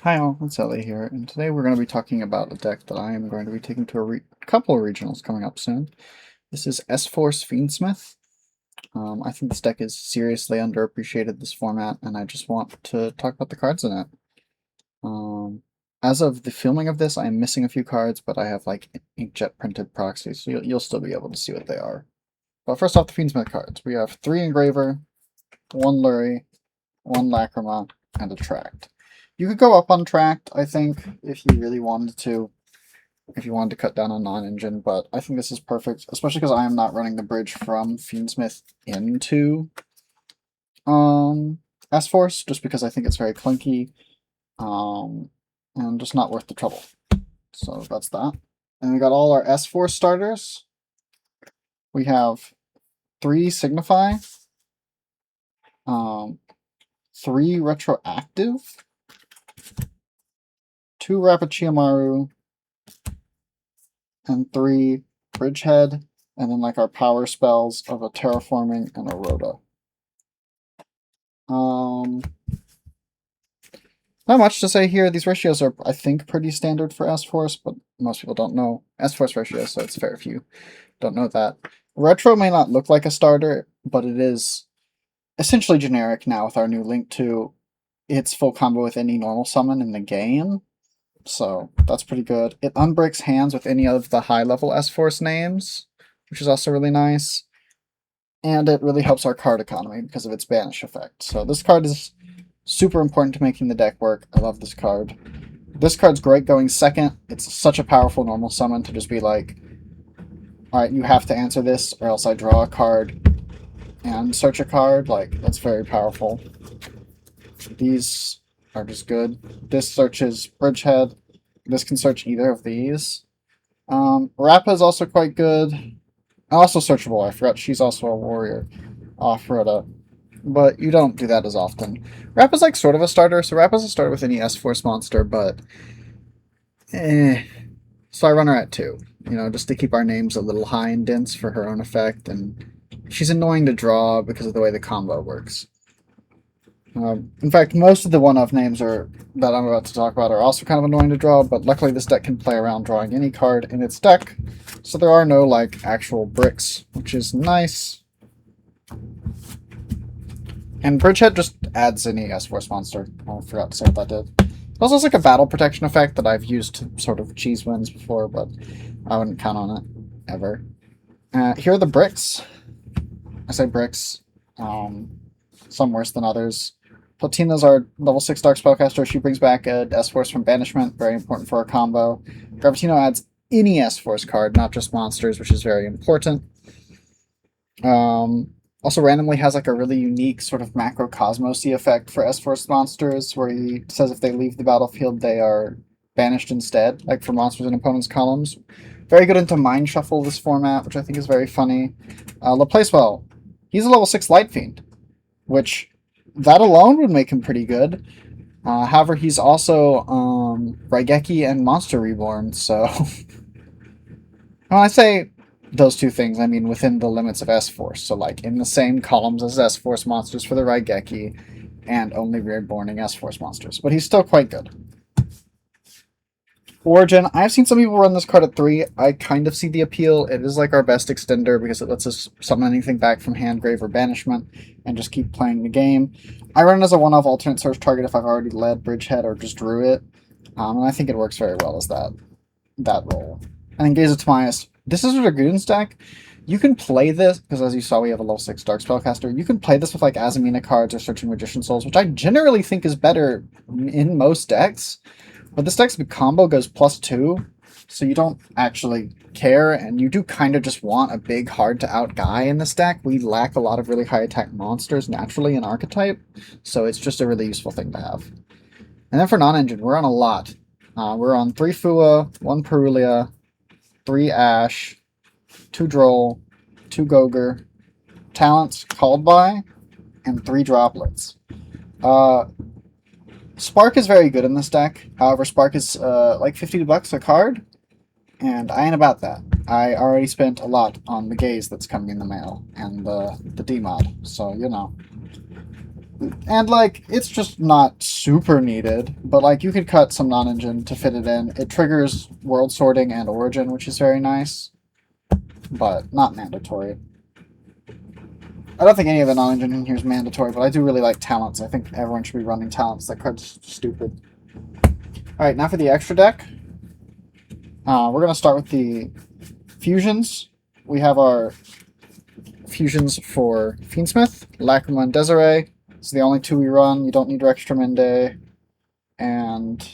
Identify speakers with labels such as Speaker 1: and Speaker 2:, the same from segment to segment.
Speaker 1: Hi all, it's Ellie here, and today we're going to be talking about a deck that I am going to be taking to a couple of regionals coming up soon. This is S-Force Fiendsmith. I think this deck is seriously underappreciated this format, and I just want to talk about the cards in it. As of the filming of this, I am missing a few cards, but I have like inkjet printed proxies, so you'll still be able to see what they are. But first off, the Fiendsmith cards. We have 3 Engraver, 1 Lurie, 1 Lacrima, and a Tract. You could go up on Tract, I think, if you really wanted to, if you wanted to cut down on non-engine, but I think this is perfect, especially because I am not running the bridge from Fiendsmith into S-Force, just because I think it's very clunky, and just not worth the trouble. So that's that. And we got all our S-Force starters. We have 3 Signify, 3 Retroactive, 2 Rapichiamaru, and 3 Bridgehead, and then like our power spells of a Terraforming and a Rhoda. Not much to say here. These ratios are, I think, pretty standard for S-Force, but most people don't know S-Force ratios, so it's fair if you don't know that. Retro may not look like a starter, but it is essentially generic now with our new link to its full combo with any normal summon in the game. So that's pretty good. It unbreaks hands with any of the high-level S-Force names, which is also really nice. And it really helps our card economy because of its banish effect. So this card is super important to making the deck work. I love this card. This card's great going second. It's such a powerful normal summon to just be like, alright, you have to answer this or else I draw a card and search a card. Like, that's very powerful. These are just good. This searches Bridgehead. This can search either of these. Rappa is also quite good. Also searchable, I forgot she's also a warrior off Rhoda. But you don't do that as often. Rappa's like sort of a starter, so Rappa's a starter with any S-Force monster, but so I run her at 2. You know, just to keep our names a little high and dense for her own effect, and she's annoying to draw because of the way the combo works. In fact, most of the one-off names that I'm about to talk about are also kind of annoying to draw, but luckily this deck can play around drawing any card in its deck, so there are no, like, actual bricks, which is nice. And Bridgehead just adds any S-Force monster. I forgot to say what that did. It also has like a battle protection effect that I've used to sort of cheese wins before, but I wouldn't count on it, ever. Here are the bricks. I say bricks. Some worse than others. Platina's our level 6 Dark Spellcaster. She brings back a S-Force from Banishment, very important for our combo. Gravitino adds any S-Force card, not just monsters, which is very important. Also randomly has like a really unique sort of macrocosmos-y effect for S-Force monsters, where he says if they leave the battlefield, they are banished instead, like for monsters in opponents' columns. Very good into Mind Shuffle, this format, which I think is very funny. Laplacewell, he's a level 6 Light Fiend, which that alone would make him pretty good. However, he's also Raigeki and Monster Reborn, so when I say those two things, I mean within the limits of S-Force, so like in the same columns as S-Force monsters for the Raigeki, and only reborning S-Force monsters, but he's still quite good. Origin, I've seen some people run this card at 3. I kind of see the appeal. It is like our best extender because it lets us summon anything back from hand, grave, or banishment and just keep playing the game. I run it as a one-off alternate search target if I've already led Bridgehead or just drew it, and I think it works very well as that role. And then Gaze of Timaeus. This is a Dragoon's deck. You can play this, because as you saw we have a level 6 Dark Spellcaster, you can play this with like Azamina cards or Searching Magician Souls, which I generally think is better in most decks. But this deck's combo goes +2, so you don't actually care, and you do kind of just want a big, hard-to-out guy in this deck. We lack a lot of really high-attack monsters naturally in Archetype, so it's just a really useful thing to have. And then for non-engine, we're on a lot. We're on 3 Fua, 1 Perulia, 3 Ash, 2 Droll, 2 Gogre, talents called by, and 3 Droplets. Spark is very good in this deck. However, Spark is like $50 a card, and I ain't about that. I already spent a lot on the Gaze that's coming in the mail, and the D-mod, so, you know. And, like, it's just not super needed, but, like, you could cut some non-engine to fit it in. It triggers world sorting and origin, which is very nice, but not mandatory. I don't think any of the non-engine in here is mandatory, but I do really like talents. I think everyone should be running talents. That card's stupid. Alright, now for the extra deck. We're going to start with the fusions. We have our fusions for Fiendsmith, Lacrima, and Desiree. It's the only two we run. You don't need Extra Mende. And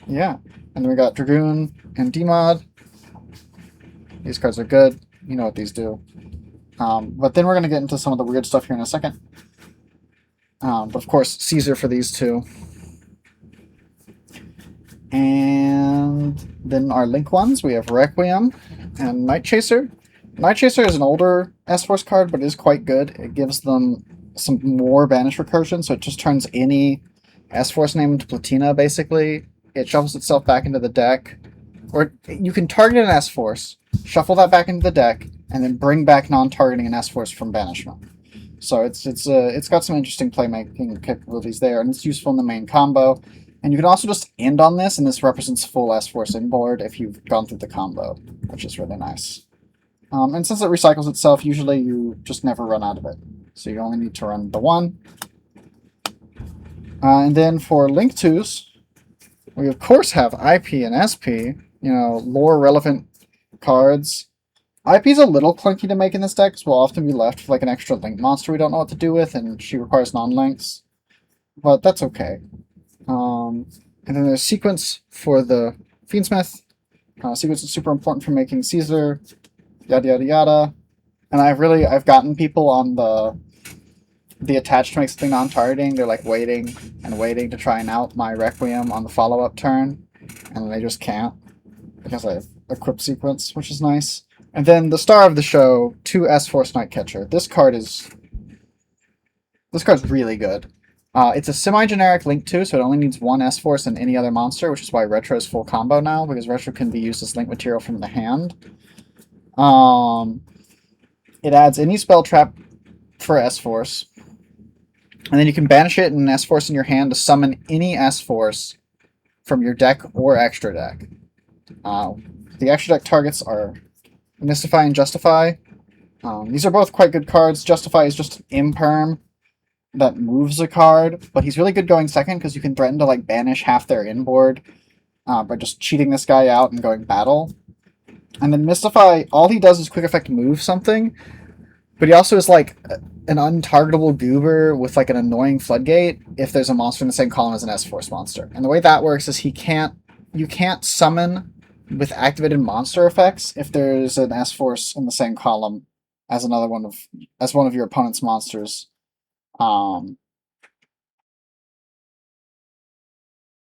Speaker 1: yeah. And then we got Dragoon and Demod. These cards are good. You know what these do. But then we're going to get into some of the weird stuff here in a second. But of course, Caesar for these two. And then our Link ones, we have Requiem and Night Chaser. Night Chaser is an older S-Force card, but it is quite good. It gives them some more banish recursion, so it just turns any S-Force name into Platina, basically. It shuffles itself back into the deck. Or you can target an S-Force, shuffle that back into the deck, and then bring back non-targeting an S-Force from banishment. So it's got some interesting playmaking capabilities there, and it's useful in the main combo. And you can also just end on this, and this represents full S-Force inboard if you've gone through the combo, which is really nice. And since it recycles itself, usually you just never run out of it. So you only need to run the one. And then for Link 2s, we of course have IP and SP, you know, lore-relevant cards. IP is a little clunky to make in this deck, because we'll often be left with like an extra Link monster we don't know what to do with, and she requires non-links. But that's okay. And then there's Sequence for the Fiendsmith. Sequence is super important for making Caesar, yada yada yada. And I've gotten people on the attached to make something non-targeting. They're like waiting and waiting to try and out my Requiem on the follow-up turn, and they just can't because I have equipped Sequence, which is nice. And then the star of the show, 2 S-Force Nightcatcher. This card's really good. It's a semi-generic Link 2, so it only needs 1 S-Force and any other monster, which is why Retro is full combo now, because Retro can be used as Link material from the hand. It adds any spell trap for S-Force, and then you can banish it and an S-Force in your hand to summon any S-Force from your deck or extra deck. The extra deck targets are Mystify and Justify. These are both quite good cards. Justify is just an imperm that moves a card, but he's really good going second because you can threaten to like banish half their inboard by just cheating this guy out and going battle. And then Mystify, all he does is quick effect move something, but he also is like an untargetable goober with like an annoying floodgate if there's a monster in the same column as an S-Force monster. And the way that works is you can't summon with activated monster effects if there's an S-Force in the same column as one of your opponent's monsters.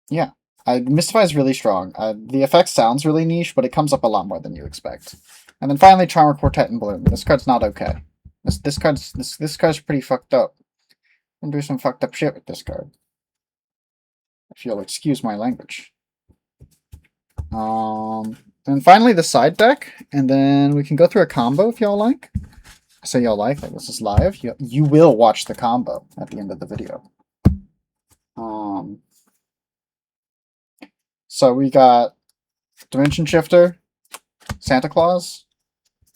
Speaker 1: Yeah, Mystify is really strong. The effect sounds really niche, but it comes up a lot more than you expect. And then finally, Charmer, Quartet, and Bloom. This card's not okay. This card's pretty fucked up. I'm doing some fucked up shit with this card, if you'll excuse my language. And finally, the side deck, and then we can go through a combo if y'all like. I say y'all like this is live. You will watch the combo at the end of the video. So we got Dimension Shifter, Santa Claus,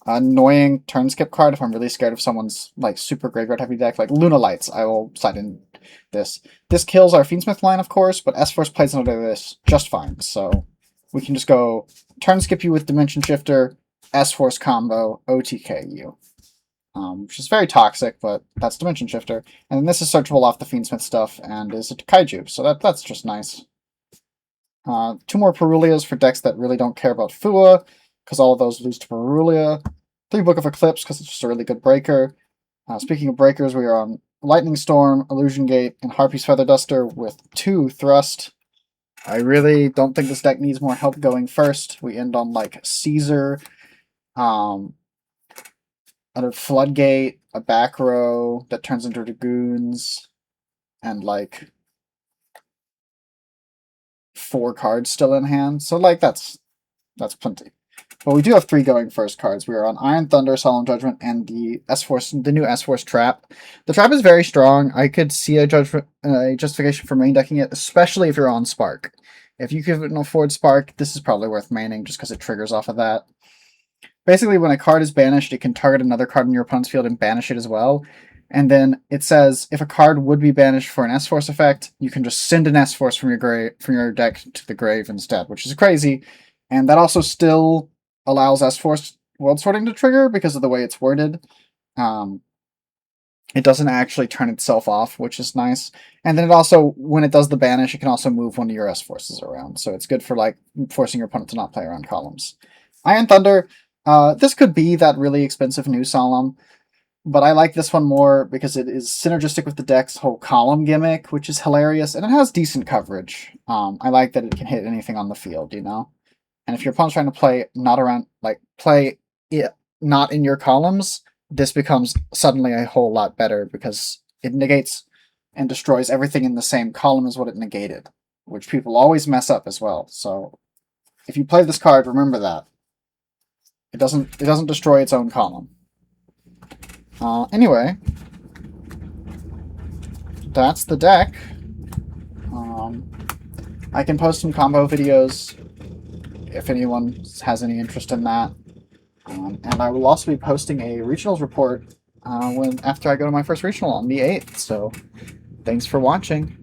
Speaker 1: annoying turn skip card if I'm really scared of someone's like super graveyard heavy deck, like Luna Lights. I will side in this. This kills our Fiendsmith line, of course, but S-Force plays under this just fine. So we can just go turn skip you with Dimension Shifter, S-Force combo, OTK you. Which is very toxic, but that's Dimension Shifter. And then this is searchable off the Fiendsmith stuff and is a Kaiju, so that's just nice. 2 more Perulias for decks that really don't care about Fua, because all of those lose to Perulia. 3 Book of Eclipse, because it's just a really good breaker. Speaking of breakers, we are on Lightning Storm, Illusion Gate, and Harpy's Feather Duster with 2 Thrust. I really don't think this deck needs more help going first. We end on like Caesar, a Floodgate, a back row that turns into Dragoons, and like 4 cards still in hand. So like that's plenty. But we do have 3 going first cards. We are on Iron Thunder, Solemn Judgment, and the S-Force, the new S-Force Trap. The Trap is very strong. I could see a justification for main decking it, especially if you're on Spark. If you can afford Spark, this is probably worth maining just because it triggers off of that. Basically, when a card is banished, it can target another card in your opponent's field and banish it as well. And then it says if a card would be banished for an S-Force effect, you can just send an S-Force from your deck to the grave instead, which is crazy. And that also still allows S-Force World Sorting to trigger because of the way it's worded. It doesn't actually turn itself off, which is nice. And then it also, when it does the banish, it can also move one of your S-Forces around. So it's good for like forcing your opponent to not play around columns. Iron Thunder, this could be that really expensive new Solemn, but I like this one more because it is synergistic with the deck's whole column gimmick, which is hilarious, and it has decent coverage. I like that it can hit anything on the field, you know? And if your opponent's trying to play not around, like, play it not in your columns, this becomes suddenly a whole lot better because it negates and destroys everything in the same column as what it negated, which people always mess up as well. So if you play this card, remember that. It doesn't destroy its own column. Anyway, that's the deck. I can post some combo videos if anyone has any interest in that. And I will also be posting a regionals report after I go to my first regional on the 8th. So thanks for watching.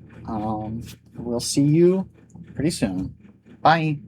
Speaker 1: We'll see you pretty soon. Bye.